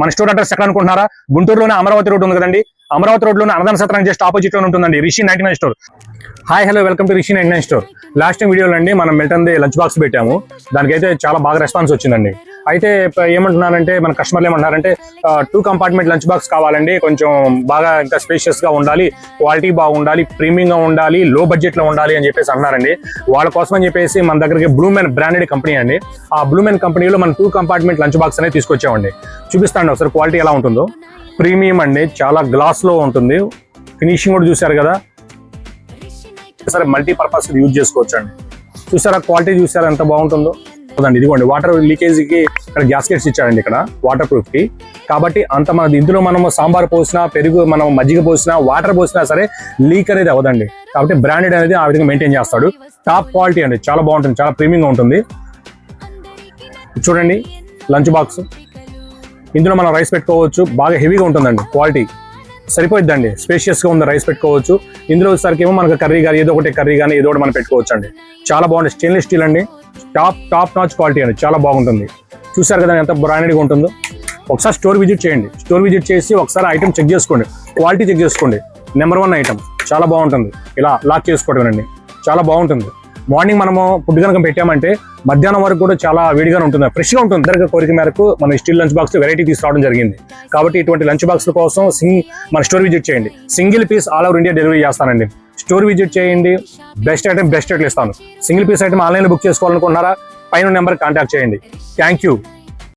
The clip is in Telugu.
మన స్టోర్ అడ్రస్ ఎక్కడ అనుకుంటున్నారా? గుంటూరులోనే అమరావతి రోడ్ ఉంది కదండి. అమరావతి రోడ్ లోనే అన్నదాన సత్రం జస్ట్ ఆపోజిట్ లో ఉంటుందండి Rishi 99 store. Hi hello welcome to Rishi 99 store. Last time వీడియోలో అండి మనం మిల్టన్ ది లంచ్ బాక్స్ పెట్టాము. దానికైతే చాలా బాగా రెస్పాన్స్ వచ్చిందండి. అయితే ఏమంటున్నారంటే మన కస్టమర్లు ఏమంటున్నారంటే 2 కంపార్ట్మెంట్ లంచ్ బాక్స్ కావాలండి, కొంచెం బాగా ఇంకా స్పేషియస్ గా ఉండాలి, క్వాలిటీ బాగుండాలి, ప్రీమియం గా ఉండాలి, లో బడ్జెట్ లో ఉండాలి అని చెప్పేసి అన్నారండి. వాళ్ళ కోసం అని చెప్పేసి మన దగ్గరికి బ్లూమెన్ బ్రాండెడ్ కంపెనీ అండి. ఆ బ్లూమెన్ కంపెనీలో మనం 2 కంపార్ట్మెంట్ లంచ్ బాక్స్ అనేది తీసుకొచ్చామండి. చూపిస్తాండి ఒకసారి క్వాలిటీ ఎలా ఉంటుందో. ప్రీమియం అండి, చాలా గ్లాస్ లో ఉంటుంది. ఫినిషింగ్ కూడా చూసారు కదా, సరే మల్టీపర్పస్ యూజ్ చేసుకోవచ్చు అండి. చూసారా క్వాలిటీ, చూసారా ఎంత బాగుంటుందో అండి. ఇదిగోండి వాటర్ లీకేజీకి ఇక్కడ గ్యాస్కెట్స్ ఇచ్చారండి, ఇక్కడ వాటర్ ప్రూఫ్ కి. కాబట్టి అంత మనది ఇందులో మనం సాంబార్ పోసినా, పెరుగు మనం మజ్జిగ పోసినా, వాటర్ పోసినా సరే లీక్ అనేది అవ్వదండి. కాబట్టి బ్రాండెడ్ అనేది ఆ విధంగా మెయింటైన్ చేస్తాడు. టాప్ క్వాలిటీ అండి, చాలా బాగుంటుంది, చాలా ప్రీమియం గా ఉంటుంది. చూడండి లంచ్ బాక్స్, ఇందులో మనం రైస్ పెట్టుకోవచ్చు. బాగా హెవీగా ఉంటుందండి, క్వాలిటీ సరిపోయిద్దండి, స్పేషియస్ గా ఉంది, రైస్ పెట్టుకోవచ్చు. ఇందులో వచ్చేసరికి ఏమో మనకు కర్రీ కానీ ఏదో ఒకటి కర్రీ కానీ ఏదో ఒకటి మనం పెట్టుకోవచ్చు అండి. చాలా బాగుంది, స్టెయిన్లెస్ స్టీల్ అండి, టాప్ నాచ్ క్వాలిటీ అండి, చాలా బాగుంటుంది. చూసారు కదా ఎంత బ్రాండెడ్ గా ఉంటుందో. ఒకసారి స్టోర్ విజిట్ చేయండి, స్టోర్ విజిట్ చేసి ఒకసారి ఐటమ్ చెక్ చేసుకోండి, క్వాలిటీ చెక్ చేసుకోండి. నెంబర్ 1 ఐటమ్, చాలా బాగుంటుంది. ఇలా లాక్ చేసుకోవడం అండి, చాలా బాగుంటుంది. మార్నింగ్ మనము ఫుడ్ కనుక పెట్టామంటే మధ్యాహ్నం వరకు కూడా చాలా వేడిగానే ఉంటుంది, ఫ్రెష్ గా ఉంటుంది. ఇద్దరు కోరిక మేరకు మన స్టీల్ లంచ్ బాక్స్ వెరైటీ తీసుకురావడం జరిగింది. కాబట్టి ఇటువంటి లంచ్ బాక్స్ కోసం మన స్టోర్ విజిట్ చేయండి. Single piece all over India delivery చేస్తానండి. స్టోర్ విజిట్ చేయండి, బెస్ట్ ఐటమ్ బెస్ట్ రేట్లు ఇస్తాను. సింగిల్ పీస్ ఐటమ్ ఆన్లైన్లో బుక్ చేసుకోవాలనుకుంటున్నారా? పైన నెంబర్ కాంటాక్ట్ చేయండి. Thank you.